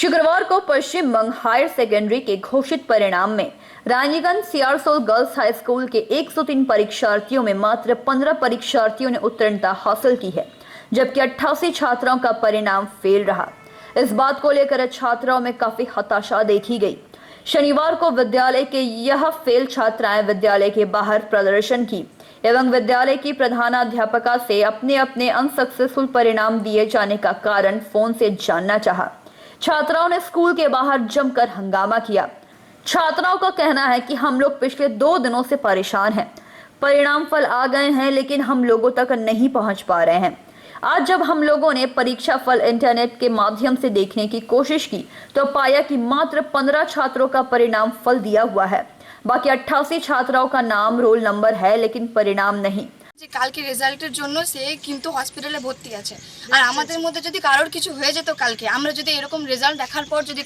शुक्रवार को Paschim Banga higher secondary के घोषित परिणाम में Raniganj Siarsol girls high school के 103 परीक्षार्थियों में मात्र 15 परीक्षार्थियों ने उत्तीर्णता हासिल की है, जबकि 88 छात्राओं का परिणाम फेल रहा। इस बात को लेकर छात्राओं में काफी हताशा देखी गई। शनिवार को विद्यालय के यह फेल छात्राएं विद्यालय के बाहर प्रदर्शन की एवं विद्यालय की प्रधानाध्यापिका से अपने अपने अनसक्सेसफुल परिणाम दिए जाने का कारण फोन से जानना चाहा। छात्राओं ने स्कूल के बाहर जमकर हंगामा किया। छात्राओं का कहना है कि हम लोग पिछले 2 दिनों से परेशान हैं। परिणाम फल आ गए हैं लेकिन हम लोगों तक नहीं पहुंच पा रहे हैं। आज जब हम लोगों ने परीक्षा फल इंटरनेट के माध्यम से देखने की कोशिश की तो पाया कि मात्र 15 छात्रों का परिणाम फल दिया हुआ है। बाकी 88 छात्राओं का नाम रोल नंबर है लेकिन परिणाम नहीं। যে কালকে রেজাল্টের জন্য সে কিন্তু হসপিটালে ভর্তি আছে। আর আমাদের মধ্যে যদি কারোর কিছু হয়ে যেত কালকে, আমরা যদি এরকম রেজাল্ট দেখার পর যদি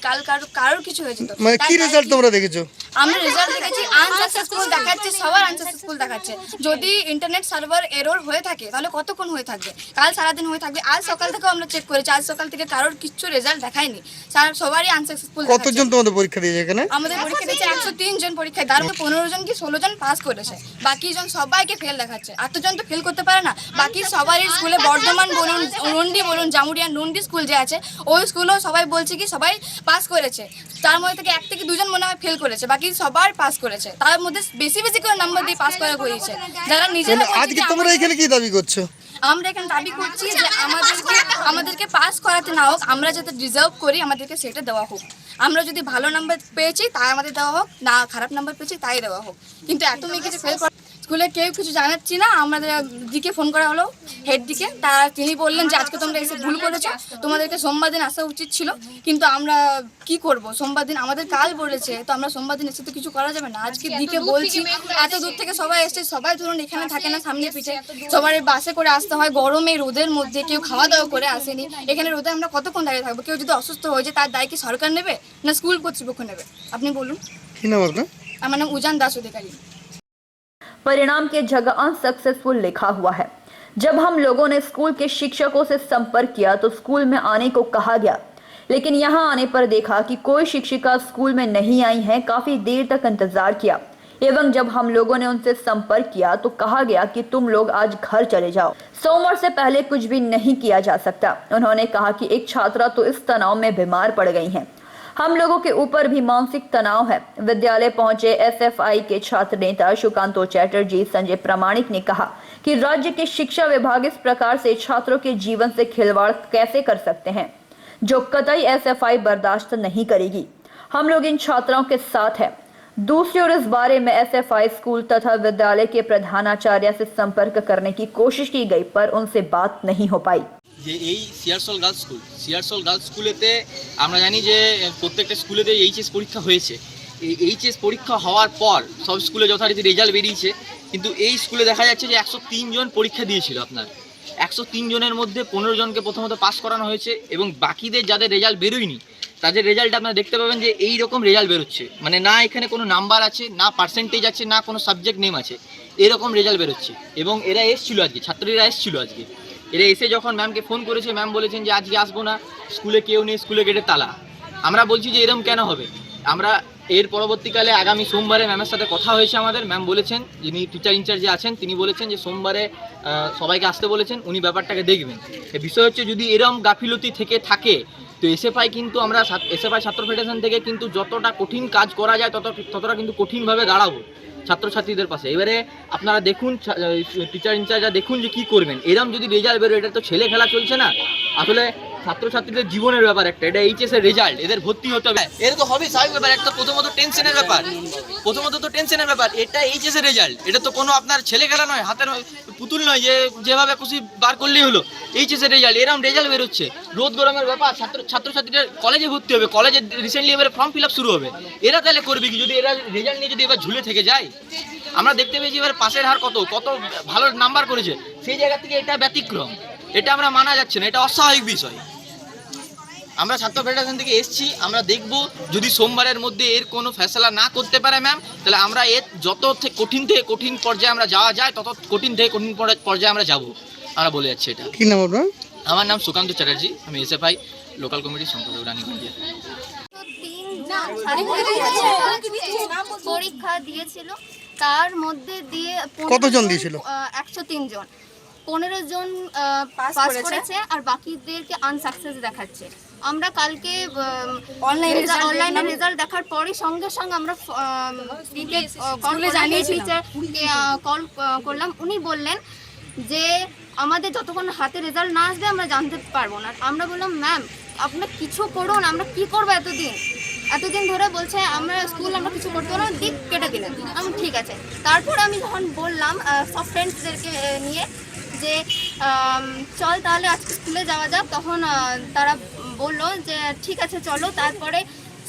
কারোর কিছু হয়ে যেত, মানে কি রেজাল্ট তোমরা দেখেছো? আমরা রেজাল্ট দেখেছি আনসাকসেসফুল দেখাচ্ছে, সবার আনসাকসেসফুল দেখাচ্ছে। যদি ইন্টারনেট সার্ভার এরর হয়ে থাকে তাহলে কতক্ষণ হয়ে থাকবে? কাল সারাদিন হয়ে থাকবে। আজ সকাল থেকেও আমরা চেক করেছি, আজ সকাল থেকে কারোর কিছু রেজাল্ট দেখায়নি, সবারই আনসাকসেসফুল। কতজন তোমাদের পরীক্ষা দিয়েছে এখানে? আমাদের পরীক্ষা দিয়েছে 103 জন পরীক্ষায়, তার মধ্যে 15 জন কি 16 জন পাস করেছে, বাকি জন সবাইকে ফেল দেখাচ্ছে। 8 জন তো ফেল করতে পারে না। বাকি সবারই স্কুলে বর্ধমান বলুন, নন্দি বলুন, জামুরিয়া নন্দি স্কুল যে আছে ওই স্কুলও সবাই বলছে কি সবাই পাস করেছে। তার মধ্যে থেকে 1 থেকে 2 জন মনে হয় ফেল করেছে, বাকি সবার পাস করেছে। তার মধ্যে বেশি বেশি করে নাম্বার দিয়ে পাস করা হয়েছে। যারা নিজেরা আজকে তোমরা এখানে কি দাবি করছো? আমরা এখানে দাবি করছি যে আমাদেরকে পাস করাতে না হোক, আমরা যাতে ডিজার্ভ করি আমাদেরকে সেটা দেওয়া হোক। আমরা যদি ভালো নাম্বার পেয়েছি তাই আমাদের দেওয়া হোক, না খারাপ নাম্বার পেয়েছি তাই দেওয়া হোক। কিন্তু এত মেয়েকে যে ফেল স্কুলে কেউ কিছু জানাচ্ছি না। আমাদের দিকে ফোন করা হলো হেড দিকে, তিনি বললেন যে আজকে তোমরা এসে ভুল করেছো, তোমাদেরকে সোমবার দিন আসা উচিত ছিল। কিন্তু আমরা কি করব, সোমবার দিন আমাদের কাল বলেছে, তো আমরা সোমবার দিন এসে তো কিছু করা যাবে না। আজকে দিকে বলছি এত দূর থেকে সবাই এসছে, সবাই ধরুন এখানে থাকে না, সামনে পিঠে সবার বাসে করে আসতে হয়, গরমে রোদের মধ্যে কেউ খাওয়া দাওয়া করে আসেনি। এখানে রোদে আমরা কতক্ষণ দাঁড়িয়ে থাকবো? কেউ যদি অসুস্থ হয়ে যায় তার দায় কি সরকার নেবে না স্কুল কর্তৃপক্ষ নেবে? আপনি বলুন। কি নাম আপনার? আমার নাম উজান দাস অধিকারী। परिणाम के जगह अनसक्सेसफुल लिखा हुआ है। जब हम लोगों ने स्कूल के शिक्षकों से संपर्क किया तो स्कूल में आने को कहा गया, लेकिन यहां आने पर देखा कि कोई शिक्षिका स्कूल में नहीं आई है। काफी देर तक इंतजार किया एवं जब हम लोगों ने उनसे संपर्क किया तो कहा गया कि तुम लोग आज घर चले जाओ, सोमवार से पहले कुछ भी नहीं किया जा सकता। उन्होंने कहा कि एक छात्रा तो इस तनाव में बीमार पड़ गई हैं। हम लोगों के ऊपर भी मानसिक तनाव है। विद्यालय पहुंचे एसएफआई के छात्र नेता सुकांतो चैटर्जी संजय प्रामाणिक ने कहा कि राज्य के शिक्षा विभाग इस प्रकार से छात्रों के जीवन से खिलवाड़ कैसे कर सकते हैं, जो कतई एसएफआई बर्दाश्त नहीं करेगी। हम लोग इन छात्राओं के साथ हैं। दूसरी ओर इस बारे में एसएफआई स्कूल तथा विद्यालय के प्रधानाचार्य से संपर्क करने की कोशिश की गई पर उनसे बात नहीं हो पाई। যে এই সিয়ারসোল গার্লস স্কুলেতে আমরা জানি যে প্রত্যেকটা স্কুলেতে এইচএস পরীক্ষা হয়েছে। এই এইচএস পরীক্ষা হওয়ার পর সব স্কুলে যথারীতি রেজাল্ট বেরিয়েছে, কিন্তু এই স্কুলে দেখা যাচ্ছে যে 103 জন পরীক্ষা দিয়েছিল। আপনার 103 জনের মধ্যে 15 জনকে প্রথমত পাস করানো হয়েছে এবং বাকিদের যাদের রেজাল্ট বেরোয়নি তাদের রেজাল্ট আপনারা দেখতে পাবেন যে এই রকম রেজাল্ট বেরোচ্ছে। মানে না এখানে কোনো নাম্বার আছে, না পার্সেন্টেজ আছে, না কোনো সাবজেক্ট নেম আছে, এরকম রেজাল্ট বেরোচ্ছে। এবং এরা এসেছিলো আজকে, ছাত্রীরা এসেছিলো আজকে। এরা এসে যখন ম্যামকে ফোন করেছে, ম্যাম বলেছেন যে আজকে আসবো না, স্কুলে কেউ নেই, স্কুলে গেটে তালা। আমরা বলছি যে এরকম কেন হবে? আমরা এর পরবর্তীকালে আগামী সোমবারে ম্যামের সাথে কথা হয়েছে আমাদের। ম্যাম বলেছেন, যিনি টিচার ইনচার্জে আছেন তিনি বলেছেন যে সোমবারে সবাইকে আসতে বলেছেন, উনি ব্যাপারটাকে দেখবেন। বিষয় হচ্ছে যদি এরকম গাফিলতি থেকে থাকে তো এসএফআই কিন্তু আমরা এসএফআই ছাত্র ফেডারেশন থেকে কিন্তু যতটা কঠিন কাজ করা যায় ততটা কিন্তু কঠিনভাবে দাঁড়াবো ছাত্রছাত্রীদের পাশে। এবারে আপনারা দেখুন, টিচার ইনচার্জরা দেখুন যে কী করবেন। এরম যদি রেজাল্ট বেরোয়, এটা তো ছেলে খেলা চলছে না, আসলে ছাত্রছাত্রীদের জীবনের ব্যাপার একটা। এটা এইচএসের রেজাল্ট, এদের ভর্তি হতে হবে, এর তো হবে স্বাভাবিক ব্যাপার। একটা প্রথমত টেনশনের ব্যাপার, এটা এইচএসের রেজাল্ট, এটা তো কোনো আপনার ছেলে খেলা নয়, হাতের পুতুল নয় যে যেভাবে খুশি বার করলেই হলো। এইচএসের রেজাল্ট, এরম রেজাল্ট বেরোচ্ছে, রোদ গরমের ব্যাপার। ছাত্রছাত্রীরা কলেজে ভর্তি হবে, কলেজে রিসেন্টলি এবারে ফর্ম ফিল আপ শুরু হবে। এরা তাহলে করবে কি যদি এরা রেজাল্ট নিয়ে যদি এবার ঝুলে থেকে যায়? আমরা দেখতে পেয়েছি এবার পাশের হার কত ভালো নাম্বার করেছে, সেই জায়গা থেকে এটা ব্যতিক্রম, এটা আমরা মানা যাচ্ছে না, এটা অস্বাভাবিক বিষয়। আমরা ছাত্র ফেডারেশন থেকে এসেছি, আমরা দেখব যদি সোমবারের মধ্যে এর কোনো ফেসলা না করতে পারে ম্যাম, তাহলে আমরা এর যত কঠিন থেকে কঠিন পর্যায়ে আমরা যাওয়া যায় তত কঠিন থেকে কঠিন পর্যায়ে আমরা যাব, আমরা বলে যাচ্ছি। এটা কি নাম আপনার? আমার নাম সুকান্ত চ্যাটার্জি, আমি এসএফআই লোকাল কমিটির সম্পাদক রানীগঞ্জের। পরীক্ষা দিয়েছিল, তার মধ্যে দিয়ে কতজন দিয়েছিল? 103 জন, 15 জন পাস করেছে আর বাকিদেরকে আনসাকসেস দেখাচ্ছে। আমরা কালকে অনলাইনে রেজাল্ট দেখার পরে সঙ্গে সঙ্গে আমরা কল করলাম। উনি বললেন যে আমাদের যতক্ষণ হাতে রেজাল্ট না আসবে আমরা জানতে পারবো না। আমরা বললাম ম্যাম আপনার কিছু করুন, আমরা কি করবো এতদিন ধরে বলছে আমরা স্কুল আমরা কিছু করতে পারবো না, দিক কেটে দিলেন। আমি ঠিক আছে। তারপর আমি যখন বললাম সব ফ্রেন্ডসদেরকে নিয়ে যে চল তাহলে আজকে স্কুলে যাওয়া যাক, তখন তারা বললো যে ঠিক আছে চলো। তারপরে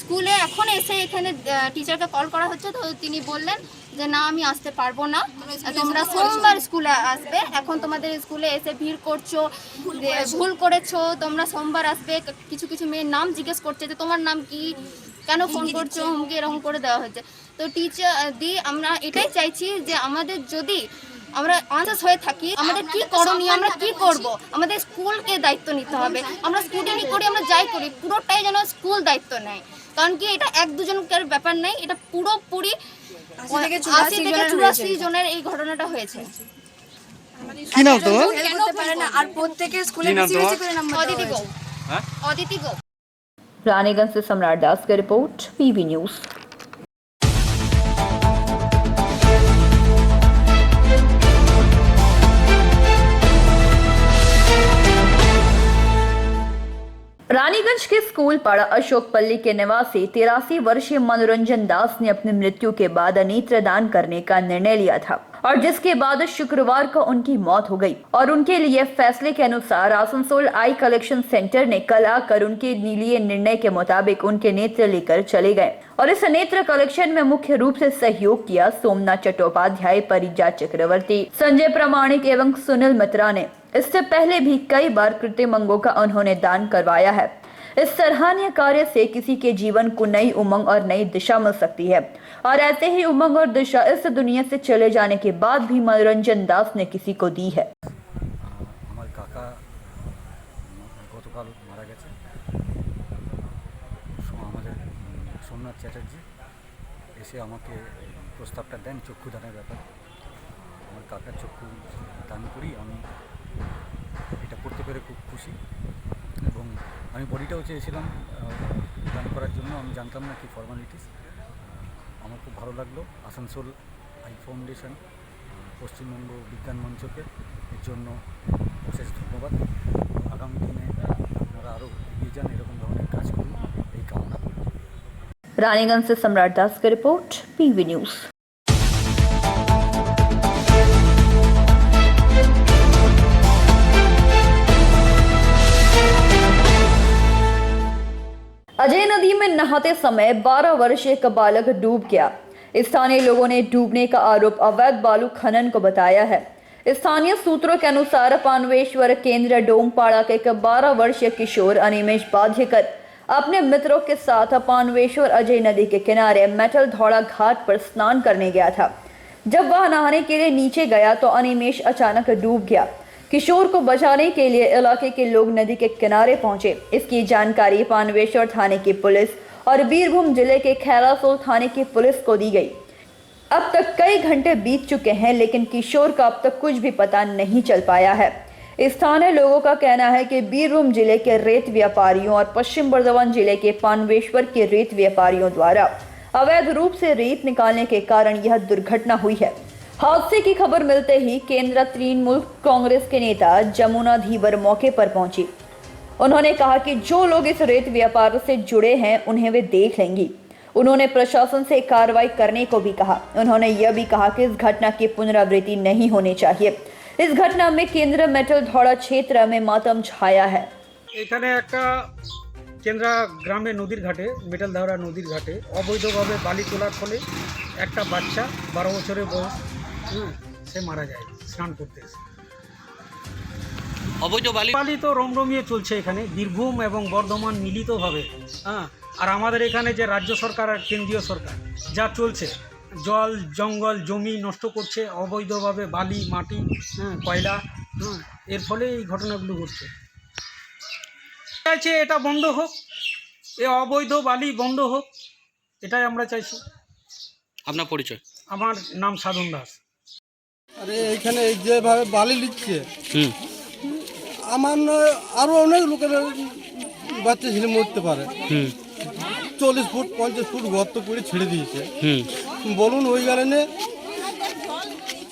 স্কুলে এখন এসে এখানে টিচারকে কল করা হচ্ছে, তো তিনি বললেন যে না আমি আসতে পারবো না, তোমরা সোমবার স্কুলে আসবে। এখন তোমাদের স্কুলে এসে ভিড় করছো, ভুল করেছো, তোমরা সোমবার আসবে। কিছু মেয়ের নাম জিজ্ঞেস করছে যে তোমার নাম কি, কেন ফোন করছো, হুমকি এরকম করে দেওয়া হচ্ছে। তো টিচার আমরা এটাই চাইছি যে আমাদের যদি আমরা আনসাস হয়ে থাকি, আমাদের কি করণীয়, আমরা কি করব, আমাদের স্কুলকে দায়িত্ব নিতে হবে। আমরা স্টুডেন্টই করি, আমরা যাই করি, পুরোটাই যেন স্কুল দায়িত্ব নেয়। কারণ কি এটা এক দুজনের ব্যাপার নেই, এটা পুরোপুরি 80 থেকে 84 জনের এই ঘটনাটা হয়েছে। কি নাম তোমার? আর প্রত্যেকের স্কুলে অদিতি গো। रानीगंज से सम्राट दास की रिपोर्ट, पीवी न्यूज। रानीगंज के स्कूल पाड़ा अशोक पल्ली के निवासी 83 वर्षीय मनोरंजन दास ने अपनी मृत्यु के बाद नेत्र दान करने का निर्णय लिया था और जिसके बाद शुक्रवार को उनकी मौत हो गई। और उनके लिए फैसले के अनुसार आसनसोल आई कलेक्शन सेंटर ने कल आकर उनके लिए निर्णय के मुताबिक उनके नेत्र लेकर चले गए। और इस नेत्र कलेक्शन में मुख्य रूप से सहयोग किया सोमनाथ चट्टोपाध्याय, परिजा चक्रवर्ती, संजय प्रमाणिक एवं सुनील मित्रा ने। इससे पहले भी कई बार कृत्रिम अंगों का उन्होंने दान करवाया है। इस सराहनीय कार्य से किसी के जीवन को नई उमंग और नई दिशा मिल सकती है और ऐसे ही उमंग और दिशा इस दुनिया से चले जाने के बाद भी मनोरंजन दास ने किसी को दी है। আমার কাকা গতকাল মারা গেছে। আমাদের সোমনাথ চ্যাটার্জি এসে আমাকে প্রস্তাবটা দেন চক্ষু দানের ব্যাপারে। আমার কাকার চক্ষু দান করি, আমি এটা করতে পেরে খুব খুশি এবং আমি বডিটাও চেয়েছিলাম দান করার জন্য। আমি জানতাম না কি ফর্মালিটিস। আমার খুব ভালো লাগলো। আসানসোল আই ফাউন্ডেশন, পশ্চিমবঙ্গ বিজ্ঞান মঞ্চকে এর জন্য অশেষ ধন্যবাদ। আগামী দিনে আপনারা আরও এগিয়ে যান, এরকম ধরনের কাজ করুন, এই কামনা করি। रानीगंज से सम्राट दास की रिपोर्ट, पीवी न्यूज। अजय नदी में नहाते समय 12 वर्षीय एक बालक डूब गया। स्थानीय लोगों ने डूबने का आरोप अवैध बालू खनन को बताया है। स्थानीय सूत्रों के अनुसार पानवेश्वर केंद्र डोमपाड़ा के एक 12 वर्षीय किशोर अनिमेश बाध्यकर अपने मित्रों के साथ पानवेश्वर अजय नदी के किनारे मेटल धौड़ा घाट पर स्नान करने गया था। जब वह नहाने के लिए नीचे गया तो अनिमेश अचानक डूब गया। किशोर को बचाने के लिए इलाके के लोग नदी के किनारे पहुंचे। इसकी जानकारी पानवेश्वर थाने की पुलिस और बीरभूम जिले के खैरासोल थाने की पुलिस को दी गई। अब तक कई घंटे बीत चुके हैं लेकिन किशोर का अब तक कुछ भी पता नहीं चल पाया है। स्थानीय लोगों का कहना है कि बीरभूम जिले के रेत व्यापारियों और पश्चिम बर्धमान जिले के पानवेश्वर के रेत व्यापारियों द्वारा अवैध रूप से रेत निकालने के कारण यह दुर्घटना हुई है। हादसे की खबर मिलते ही केंद्र तृणमूल कांग्रेस के नेता जमुना धीवर मौके पर पहुंची। उन्होंने कहा कि जो लोग इस रेत व्यापार से जुड़े हैं उन्हें वे देख लेंगी। उन्होंने प्रशासन से कार्रवाई करने को भी कहा। उन्होंने यह भी कहा कि इस घटना की पुनरावृत्ति नहीं होनी चाहिए। इस घटना में केंद्र मेटल धौड़ा क्षेत्र में मातम छाया है। এখানে একটা কেন্দ্রা গ্রামে নদীর ঘাটে, মেটাল ধাওড়া নদীর ঘাটে অবৈধভাবে বালি তোলার ফলে একটা বাচ্চা 12 বছরের বয়স সে মারা যায় স্নান করতে এসে। অবৈধ বালি তো রমরমিয়ে চলছে এখানে বীরভূম এবং বর্ধমান মিলিতভাবে। আর আমাদের এখানে যে রাজ্য সরকার আর কেন্দ্রীয় সরকার যা চলছে, জল জঙ্গল জমি নষ্ট করছে অবৈধভাবে, বালি মাটি কয়লা, এর ফলে এই ঘটনাগুলো ঘটছে। চাইছি এটা বন্ধ হোক, এ অবৈধ বালি বন্ধ হোক, এটাই আমরা চাইছি। আপনার পরিচয়? আমার নাম সাধন দাস। আরে এইখানে যেভাবে বালি নিচ্ছে, হুম আমার নয় আরো অনেক লোকের বাচ্চা ছেলে মরতে পারে। হুম 40 ফুট 50 ফুট গর্ত করে ছেড়ে দিয়েছে। হুম বলুন ওই কারণে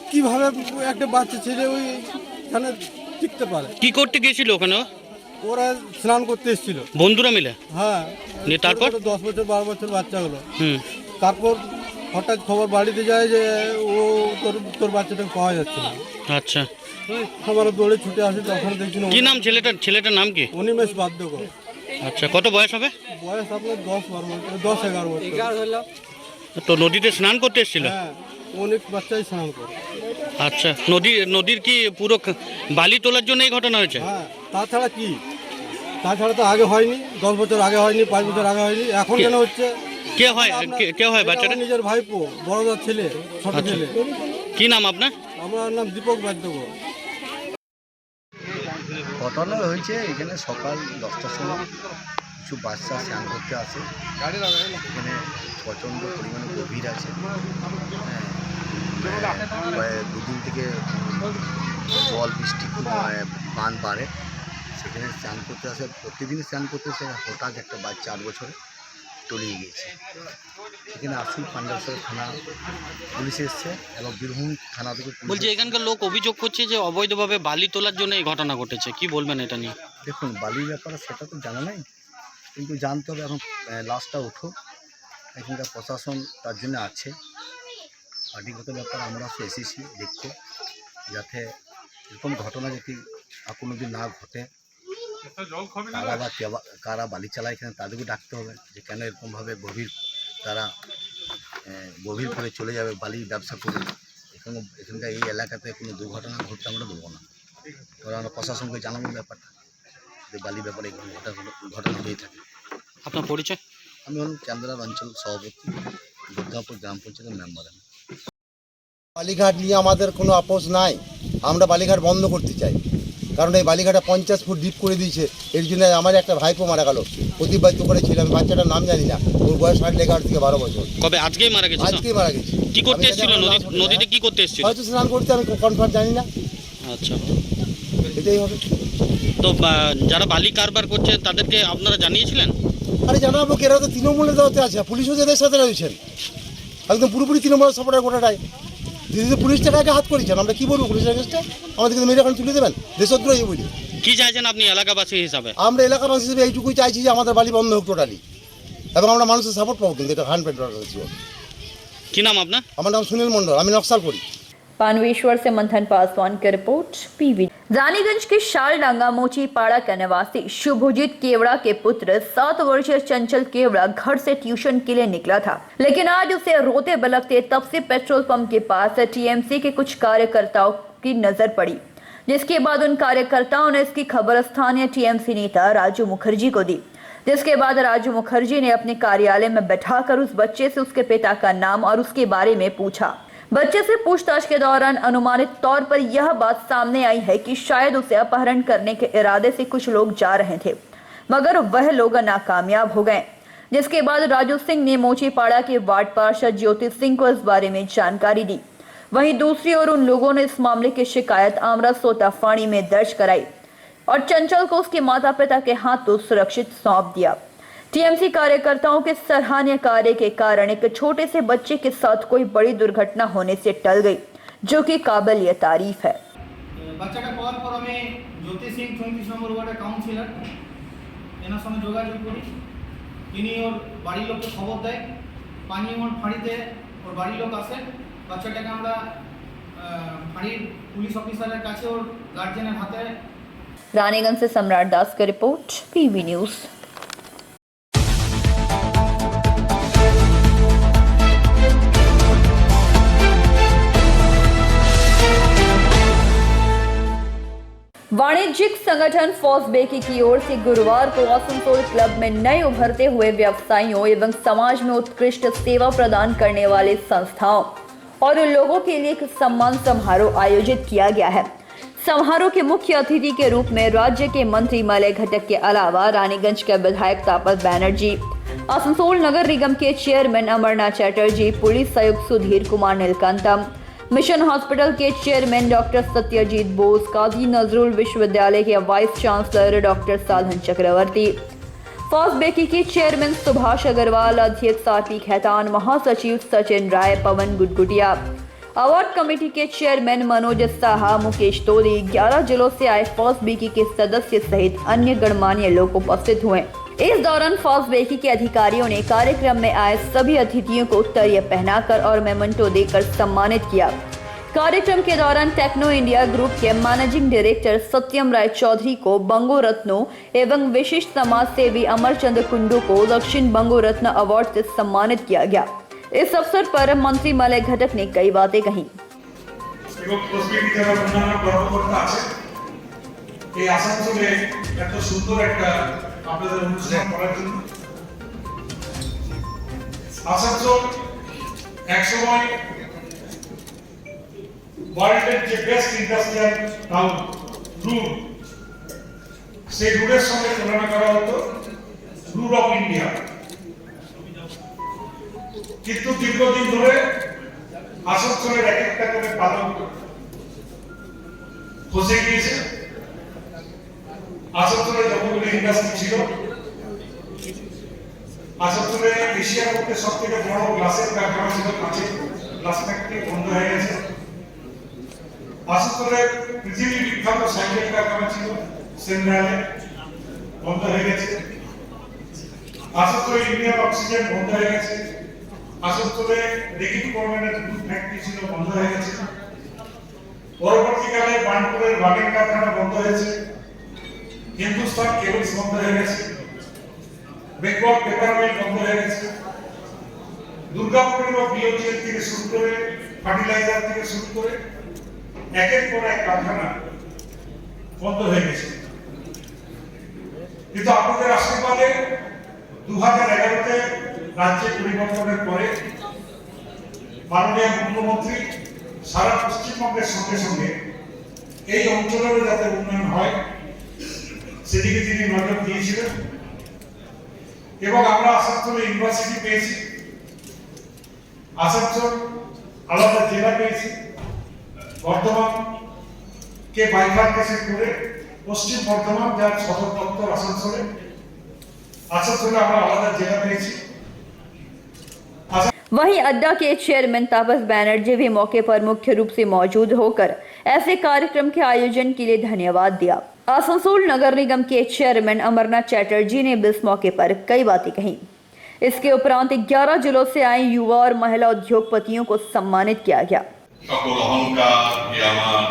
কিভাবে একটা বাচ্চা ছেলে ওইখানে টিকতে পারে? কি করতে গিয়েছিল ওখানে? ওরা স্নান করতে এসেছিল বন্ধুরা মিলে? হ্যাঁ। নিয়ে তারপর? 10 বছর 12 বছর বাচ্চাগুলো। হুম তারপর হঠাৎ খবর বাড়িতে যায় যে ও তোর বাচ্চাটাকে পাওয়া যাচ্ছে না। আচ্ছা, আমার দৌড়ে ছুটে আসে, তখন দেখছি কি নাম ছেলেটার নাম কি? অনিমেষ বাধ্যকর। আচ্ছা, কত বয়স হবে? বয়স আপনার 10-11 বছর। তো নদীতে স্নান করতে এসেছিল? হ্যাঁ, অনেক বাচ্চাই স্নান করে। আচ্ছা, নদীর কি পুরো বালি তোলার জন্য এই ঘটনা হয়েছে? হ্যাঁ, তাছাড়া কি? তাছাড়া তো আগে হয়নি, 10 বছর আগে হয়নি, 5 বছর আগে হয়নি, এখন কেন হচ্ছে? কে হয় এটা বাচ্চাটা? আমার নিজের ভাইপো, বড়দার ছেলে, ছোট আচ্ছা। ছেলে। কি নাম আপনার? আমার নাম দীপক বাধ্যকর। ঘটনা হয়েছে এখানে সকাল 10টার সময় কিছু বাচ্চা স্নান করতে আসে। এখানে প্রচণ্ড পরিমাণে গভীর আছে। দুদিন থেকে জল বৃষ্টি খুব বান বাড়ে, সেখানে স্নান করতে আসে। প্রতিদিন স্নান করতে আসে, হঠাৎ একটা বাচ্চা 8 বছরে তলিয়ে গিয়েছে। এখানে আসুন পান্ডবেশ্বর থানা পুলিশ এসছে এবং বীরভূম থানা থেকে বলছি, এখানকার লোক অভিযোগ করছে যে অবৈধভাবে বালি তোলার জন্য এই ঘটনা ঘটেছে, কি বলবেন এটা নিয়ে? দেখুন, বালির ব্যাপারে সেটা তো জানা নেই, কিন্তু জানতে হবে। এখন লাশটা উঠো, এখানকার প্রশাসন তার জন্য আছে। পার্টিগত ব্যাপার আমরা তো এসেছি দেখতে, যাতে এরকম ঘটনা যদি আর কোনো দিন না ঘটে। কারা বালি চালায় এখানে তাদেরকে ডাকতে হবে, যে কেন এরকমভাবে গভীর করে চলে যাবে বালি ব্যবসা করে। এখানকার এই এলাকাতে কোনো দুর্ঘটনা ঘটতে আমরা দেবো না। কারণ আমরা প্রশাসনকে জানাবো ব্যাপারটা, যে বালি ব্যাপারে ঘটনা হয়ে থাকে। আপনার পরিচয়? আমি হলাম চান্দ্রার অঞ্চল সভাপতি, দুর্গাপুর গ্রাম পঞ্চায়েতের মেম্বার। বালিঘাট নিয়ে আমাদের কোনো আপোষ নাই, আমরা বালিঘাট বন্ধ করতে চাই। কারণ এই বালিঘাটে 50 ফুট ডিপ করে দিয়েছে। এর জন্য আমার একটা ভাইপো মারা গেল, প্রতিবাদ্য করেছিল। আমি বাচ্চাটার নাম জানি না, ওর বয়স 11 থেকে 12 বছর। কবে? আজকেই মারা গেছে? আজকেই মারা গেছে। কি করতে এসেছিল নদীতে? কি করতে এসেছিল? হয়তো স্নান করতে, আমি কনফার্ম জানি না। আচ্ছা, এটাই হবে। তো যারা বালি কারবার করছে তাদেরকে আপনারা জানিয়েছিলেন? আরে জানাবো, এরা তো তৃণমূলের দাওয়াতে আছে, পুলিশও এদের সাথে রয়েছেন, একদম পুরোপুরি তৃণমূলের সাপোর্টার গোটাটাই। দিদি পুলিশটাকে আগে হাত করেছেন, আমরা কি বলবো পুলিশের কাছে? আমাদেরকে মেরে এখন তুলে দেবেন, দেশদ্রোহী বলি। কি চাইছেন আপনি এলাকাবাসী হিসাবে? আমরা এলাকাবাসী হিসেবে এইটুকুই চাইছি যে আমাদের বালি বন্ধ হোক টোটালি, এবং আমরা মানুষের সাপোর্ট পাবো, কিন্তু এটা 100%। কি নাম আপনার? আমার নাম সুনীল मंडल, আমি নকশাল করি। पानवेश्वर से मंथन पासवान की रिपोर्ट, पीवी। रानीगंज के शालडांगा मोची पाड़ा का निवासी शुभजीत केवड़ा के पुत्र 7 वर्षीय चंचल केवड़ा घर से ट्यूशन के लिए निकला था, लेकिन आज उसे रोते बिलखते तब से पेट्रोल पंप के पास टीएमसी के कुछ कार्यकर्ताओं की नजर पड़ी, जिसके बाद उन कार्यकर्ताओं ने इसकी खबर स्थानीय टीएमसी नेता राजू मुखर्जी को दी, जिसके बाद राजू मुखर्जी ने अपने कार्यालय में बैठाकर उस बच्चे से उसके पिता का नाम और उसके बारे में पूछा। बच्चे से पूछताछ के दौरान अनुमानित तौर पर यह बात सामने आई है कि शायद उसे अपहरण करने के इरादे से कुछ लोग जा रहे थे, मगर वह लोग नाकामयाब हो गए, जिसके बाद राजू सिंह ने मोचीपाड़ा के वार्ड पार्षद ज्योति सिंह को इस बारे में जानकारी दी। वहीं दूसरी ओर उन लोगों ने इस मामले की शिकायत आमरा सोता फाणी में दर्ज कराई और चंचल को उसके माता पिता के हाथों सुरक्षित सौंप दिया। टीएमसी कार्यकर्ताओं के सराहनीय कार्य के कारण एक छोटे से बच्चे के साथ कोई बड़ी दुर्घटना होने से टल गई, जो कि काबिल तारीफ है। বাচ্চাটা পাওয়ার পর আমি জ্যোতি সিং 34 নম্বর ওয়ার্ডের কাউন্সিলর এনার সঙ্গে যোগাযোগ করি। তিনি ওর বাড়ির লোককে খবর দেয়, পানিমোড় ফাঁড়িতে ওর বাড়ির লোক আসে। বাচ্চাটাকে আমরা ফাঁড়ির পুলিশ অফিসারের কাছে ওর গার্জেনের হাতে। रानीगंज से सम्राट दास की रिपोर्ट, पीवी न्यूज। वाणिज्यिक संगठन फॉसबेकी की ओर से गुरुवार को आसनसोल क्लब में नए उभरते हुए व्यवसायियों एवं समाज में उत्कृष्ट सेवा प्रदान करने वाले संस्थाओं और लोगों के लिए एक सम्मान समारोह आयोजित किया गया है। समारोह के मुख्य अतिथि के रूप में राज्य के मंत्री मलय घटक के अलावा रानीगंज के विधायक तापस बैनर्जी, आसनसोल नगर निगम के चेयरमैन अमरनाथ चैटर्जी, पुलिस आयुक्त सुधीर कुमार नीलकांतम, मिशन हॉस्पिटल के चेयरमैन डॉक्टर सत्यजीत बोस, काजी नजरुल विश्वविद्यालय के वाइस चांसलर डॉक्टर साधन चक्रवर्ती, फॉस बेकी के चेयरमैन सुभाष अग्रवाल, अध्यक्ष आरपी खैतान, महासचिव सचिन राय, पवन गुटगुटिया, अवार्ड कमेटी के चेयरमैन मनोज साहा, मुकेश तोली, 11 जिलों से आए फॉस बेकी के सदस्य सहित अन्य गणमान्य लोग उपस्थित हुए। इस दौरान फॉस बेकी के अधिकारियों ने कार्यक्रम में आए सभी अतिथियों को उत्तरीय पहनाकर और मेमेंटो देकर सम्मानित किया। कार्यक्रम के दौरान टेक्नो इंडिया ग्रुप के मैनेजिंग डायरेक्टर सत्यम राय चौधरी को बंगो रत्नो एवं विशिष्ट समाज सेवी अमरचंद कुंडू को दक्षिण बंगो रत्न अवार्ड से सम्मानित किया गया। इस अवसर पर मंत्री मलय घटक ने कई बातें कही। আসানসোল একসময় ওয়ার্ল্ডের যে বেস্ট ইন্ডাস্ট্রিয়াল টাউন রুট, সেই রুটের সঙ্গে তুলনা করা হতো রুট অফ ইন্ডিয়া। কিন্তু দীর্ঘদিন ধরে আসানসোলের এক একটা করে পালন খসে গিয়েছে। আসানসোলে যতগুলো ইন্ডাস্ট্রি ছিল, আসানসোলে এশিয়ার মধ্যে সব থেকে বড় গ্লাসের কারখানা ছিল, কাঁচের গ্লাস ফ্যাক্টরি বন্ধ হয়ে গেছে। আসানসোলে পৃথিবী বিখ্যাত সাইকেল কারখানা ছিল, সেন্ট্রালে বন্ধ হয়ে গেছে। আসানসোলে ইন্ডিয়ান অক্সিজেন বন্ধ হয়ে গেছে। আসানসোলে লিখিত গভর্নমেন্টের দুধ ফ্যাক্টরি ছিল, বন্ধ হয়ে গেছে। পরবর্তীকালে বার্নপুরের বাগের কারখানা বন্ধ হয়েছে। হিন্দুস্তান কেবলস বন্ধ হয়ে গেছে। বেঙ্গল পেপার মিল বন্ধ হয়ে গেছে। দুর্গাপুরের বিওজিএল থেকে শুরু করে ফার্টিলাইজার থেকে শুরু করে একের পর এক কারখানা বন্ধ হয়ে গেছে। কিন্তু আপনাদের আশীর্বাদে 2011-তে রাজ্যে পরিবর্তনের পরে মাননীয় মুখ্যমন্ত্রী সারা পশ্চিমবঙ্গের সঙ্গে সঙ্গে এই অঞ্চলেরও যাতে উন্নয়ন হয় সেদিকে তিনি নজর দিয়েছিলেন এবং আমরা আসানসোলে ইউনিভার্সিটি পেয়েছি, আসানসোল আলাদা জেলা পেয়েছি, বর্ধমানকে বাইফার্কেশন করে পশ্চিম বর্ধমান যার সদর দপ্তর আসানসোলে, আসানসোলে আমরা আলাদা জেলা পেয়েছি। वहीं अड्डा के चेयरमैन तापस बैनर्जी भी मौके पर मुख्य रूप से मौजूद होकर ऐसे कार्यक्रम के आयोजन के लिए धन्यवाद दिया। आसनसोल नगर निगम के चेयरमैन अमरनाथ चैटर्जी ने भी इस मौके पर कई बातें कही। इसके उपरांत 11 जिलों से आए युवा और महिला उद्योगपतियों को सम्मानित किया गया। সকল অহংকার আমার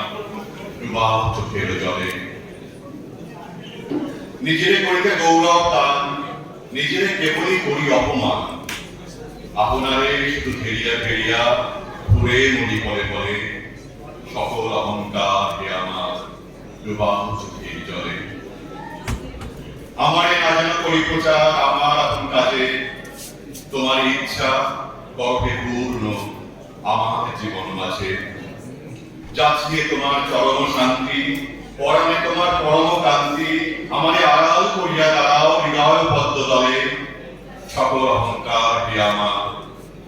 বিবাহ চোখের জলে নিজেরে করিতে গৌরব তার, নিজেরে কেবলই করি অপমান, আপনারে শুধু ঘেরিয়া ঘেরিয়া ঘুরে নদী পরে পরে সকল অহংকার আমার বিবাহ চোখের জলে। আমারে না যেন করি প্রচার আমার আপন কাজে, তোমার ইচ্ছা করবে পূর্ণ আমার জীবন মাঝে। যাচ্ছে তোমার চরম শান্তি, পরমে তোমার পরম কান্তি, আমারে আড়াল করিয়া দাঁড়াও হৃদয় পদ্ম তলে, সকল অহংকার আমার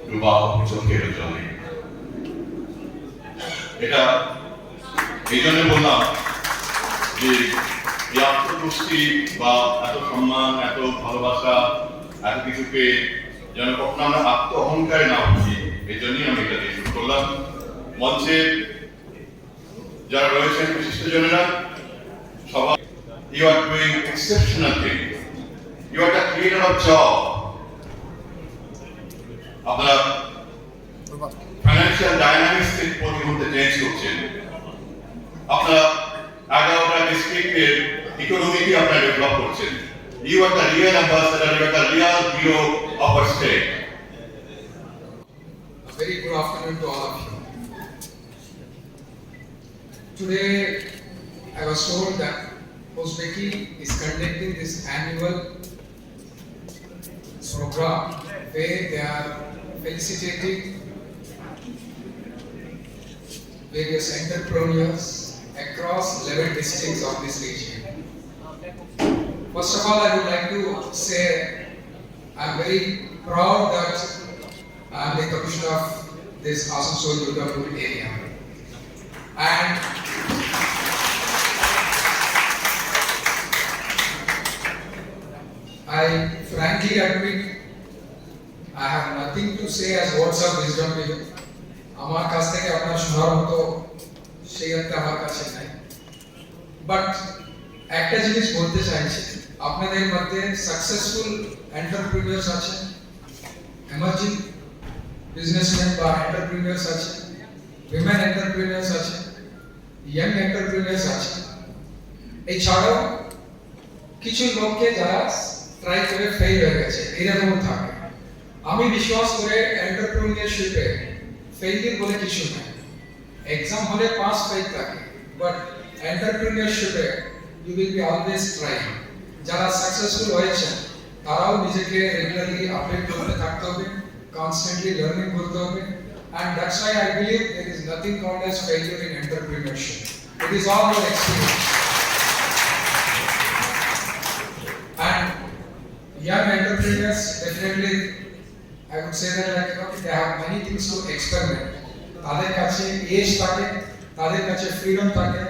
ডুবাও চোখের জলে। এটা এই জন্য বললাম যে এই আত্মতুষ্টি বা এত সম্মান, এত ভালোবাসা, এত কিছুকে যেন কখনো আমরা আত্ম অহংকারে না বুঝি, এই জন্যই আমি এটা দিয়ে শুরু করলাম। মঞ্চে যারা রয়েছেন বিশিষ্টজনেরা সবাই, you are doing exceptional thing, you are the creator of job. আপনারা ফাইন্যান্সিয়াল ডায়নামিক্স থেকে প্রতিমধ্যে চেঞ্জ করছেন। আপনারা 11টা ডিস্ট্রিক্টের ইকোনমিকে আপনারা ডেভেলপ করছেন। You are the real ambassador, you are the real hero of our state. Very good afternoon to all of you. Today I was told that Uzbeki is conducting this annual program where they are felicitating various entrepreneurs across 11 districts of this region. First of all, I would like to say I'm very proud that I'm the commissioner of this Asansol Durgapur area. And I frankly admit I have nothing to say as words of wisdom to you. আমার কাছ থেকে আপনার শোনার মতো সেই একটা আমার কাছে নাই, বাট একটা জিনিস বলতে চাইছি, আপনাদের মধ্যে সাকসেসফুল এন্টারপ্রেনিউরস আছে, এমার্জিং বিজনেসম্যান বা এন্টারপ্রেনিউরস আছে, উইমেন এন্টারপ্রেনিউরস আছে, ইয়াং এন্টারপ্রেনিউরস আছে, এছাড়াও কিছু লোককে যারা ট্রাই করে ফেল হয়ে গেছে, এরকম থাকে। আমি বিশ্বাস করে এন্টারপ্রেনিউরশিপে ফেইলিয়ার বলে কিছু নাই, এক্সাম হলে পাস ফেল থাকে, বাট এন্টারপ্রেনিউরশিপে you will be always trying. যারা সাকসেসফুল হয়েছে তারাও নিজেকে রেগুলারলি আপডেট করতে থাকতে হবে, কনস্ট্যান্টলি লার্নিং করতে হবে, and that's why I believe there is nothing called as failure in entrepreneurship. It is all your experience. And young entrepreneurs definitely, I would say that like, they have many things to experiment. তাদের কাছে age থাকে, তাদের কাছে freedom থাকে।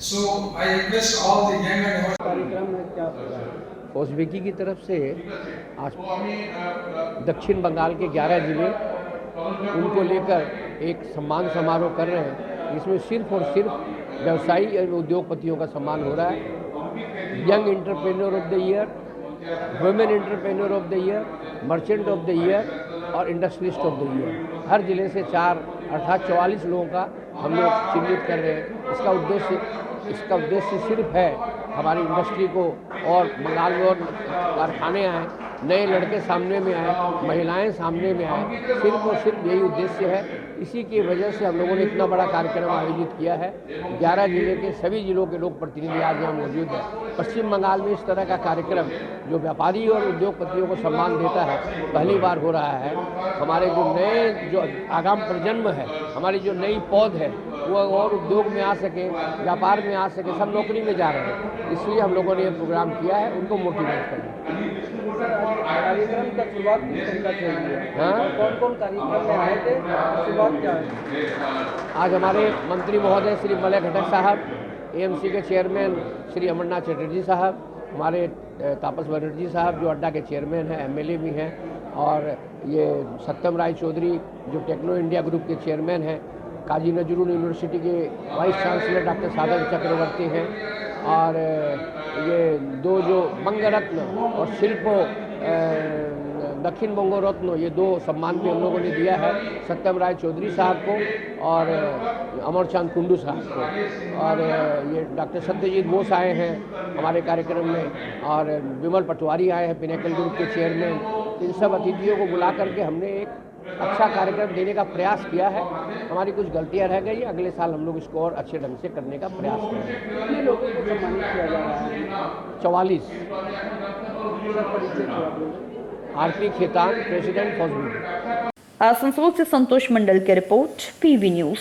So I request all the young and कार्यक्रम में क्या फौजबेकी की तरफ से आज दक्षिण बंगाल के 11 जिले उनको लेकर एक सम्मान समारोह कर रहे हैं। इसमें सिर्फ और सिर्फ व्यवसायी और उद्योगपतियों का सम्मान हो रहा है। Young entrepreneur of the year, women entrepreneur of the year, merchant of the year और इंडस्ट्रियलिस्ट ऑफ द ईयर, हर जिले से 4 अर्थात 44 लोगों का हम लोग चिन्हित कर रहे हैं। इसका उद्देश्य सिर्फ है हमारी इंडस्ट्री को और बंगाल में और कारखाने आए, नए लड़के सामने में आए, महिलाएं सामने में आए, सिर्फ और सिर्फ यही उद्देश्य है। इसी की वजह से हम लोगों ने इतना बड़ा कार्यक्रम आयोजित किया है। 11 जिले के सभी जिलों के लोग प्रतिनिधि आज यहाँ मौजूद हैं। पश्चिम बंगाल में इस तरह का कार्यक्रम जो व्यापारी और उद्योगपतियों को सम्मान देता है, पहली बार हो रहा है। हमारे जो आगाम प्रजन्म है, हमारी जो नई पौध है, वो और उद्योग में आ सके, व्यापार में आ सके, सब नौकरी में जा रहे हैं। इसलिए हम लोगों ने ये प्रोग्राम किया है, उनको मोटिवेट करना। कार्यक्रम का शुरुआत किस तरीका से हुई है? हाँ, कौन कौन कार्यक्रम में आए थे, शुरुआत क्या है? आज हमारे मंत्री महोदय श्री मलय घटक साहब, एएमसी के चेयरमैन श्री अमरनाथ चटर्जी साहब, हमारे तापस बनर्जी साहब जो अड्डा के चेयरमैन हैं, एमएलए भी हैं, और ये सत्यम राय चौधरी जो टेक्नो इंडिया ग्रुप के चेयरमैन हैं, काजी नजरुल यूनिवर्सिटी के वाइस चांसलर डॉक्टर सागर चक्रवर्ती हैं, और ये 2 जो बंगरत्न और शिल्पो दक्षिण बंगो रत्न, ये 2 सम्मान भी हम लोगों ने दिया है, सत्यम राय चौधरी साहब को और अमरचांद कुंडू साहब को। और ये डॉक्टर सत्यजीत बोस आए हैं हमारे कार्यक्रम में, और विमल पटवारी आए हैं पिनेकल ग्रुप के चेयरमैन। इन सब अतिथियों को बुला करके हमने एक अच्छा कार्यक्रम देने का प्रयास किया है। हमारी कुछ गलतियां रह गई, अगले साल हम लोग इसको और अच्छे ढंग से करने का प्रयास करेंगे। कितने लोगों को सम्मानित किया जा रहा है? 44। आरती खेतान, प्रेसिडेंट फौजबेकी। आसनसोल से संतोष मंडल की रिपोर्ट, PV news.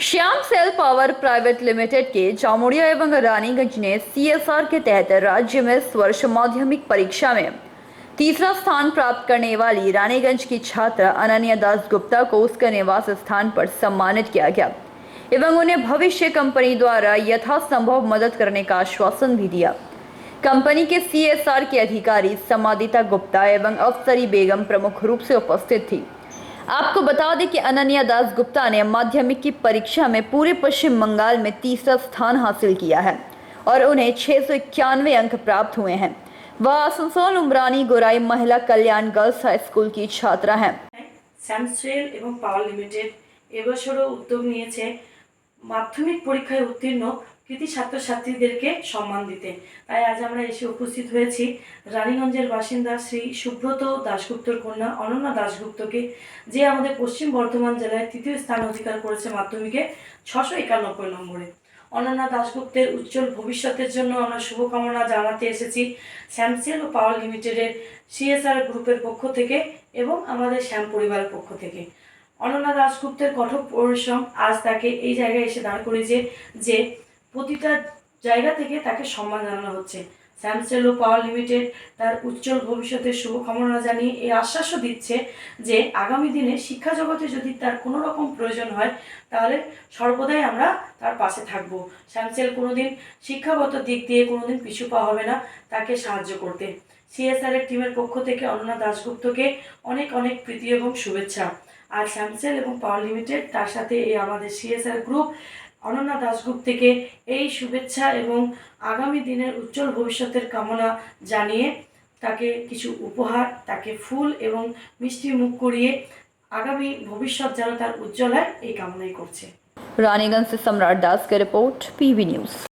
Shyam Sel power private limited के जामुड़िया एवं रानीगंज ने CSR के तहत राज्य में इस वर्ष माध्यमिक परीक्षा में तीसरा स्थान प्राप्त करने वाली रानीगंज की छात्रा अनन्या दास गुप्ता को उसके निवास स्थान पर सम्मानित किया गया एवं उन्हें भविष्य कंपनी द्वारा यथासंभव मदद करने का आश्वासन भी दिया। कंपनी के CSR के अधिकारी समादिता गुप्ता एवं अफसरी बेगम प्रमुख रूप से उपस्थित थी। आपको बता दें कि अनन्या दास गुप्ता ने माध्यमिक की परीक्षा में पूरे पश्चिम बंगाल में तीसरा स्थान हासिल किया है और उन्हें 691 अंक प्राप्त हुए हैं। वह आसनसोल उमरानी गोराई महिला कल्याण गर्ल्स हाई स्कूल की छात्रा हैं। স্যামসেল এবং পাওয়ার লিমিটেড এবছরও উদ্যোগ নিয়েছে মাধ্যমিক পরীক্ষায় উত্তীর্ণ কৃতি ছাত্রছাত্রীদেরকে সম্মান দিতে। তাই আজ আমরা এসে উপস্থিত হয়েছি রানীগঞ্জের বাসিন্দা শ্রী সুব্রত দাশগুপ্তর কন্যা অনন্যা দাশগুপ্তকে, যে আমাদের পশ্চিম বর্ধমান জেলায় 3য় স্থান অধিকার করেছে মাধ্যমিকে 691 নম্বরে। অনন্যা দাশগুপ্তের উজ্জ্বল ভবিষ্যতের জন্য আমরা শুভকামনা জানাতে এসেছি স্যামসেল ও পাওয়ার লিমিটেডের CSR গ্রুপের পক্ষ থেকে এবং আমাদের শ্যাম পরিবারের পক্ষ থেকে। অনন্যা দাশগুপ্তের কঠোর পরিশ্রম আজ তাকে এই জায়গায় এসে দাঁড় করিয়েছে যে প্রতিটা জায়গা থেকে তাকে সম্মান জানানো হচ্ছে। স্যামসেল ও পাওয়ার লিমিটেড তার উজ্জ্বল ভবিষ্যতের শুভকামনা জানিয়ে এই আশ্বাসও দিচ্ছে যে আগামী দিনে শিক্ষা জগতে যদি তার কোনো রকম প্রয়োজন হয় তাহলে সর্বদাই আমরা তার পাশে থাকব। স্যামসেল কোনোদিন শিক্ষাগত দিক দিয়ে কোনোদিন পিছু পা হবে না তাকে সাহায্য করতে। সিএসআর এর টিমের পক্ষ থেকে অনন্যা দাশগুপ্তকে অনেক অনেক প্রীতি এবং শুভেচ্ছা। আর স্যামসেল এবং পাওয়ার লিমিটেড তার সাথে এই আমাদের সিএসআর গ্রুপ অনন্যা দাশগুপ্তকে এই শুভেচ্ছা এবং আগামী দিনের উজ্জ্বল ভবিষ্যতের কামনা জানিয়ে তাকে কিছু উপহার, তাকে ফুল এবং মিষ্টি মুখ করিয়ে আগামী ভবিষ্যৎ যেন তার উজ্জ্বল হয় এই কামনাই করছে। रानीगंज से सम्राट दास की रिपोर्ट, पीवी न्यूज़।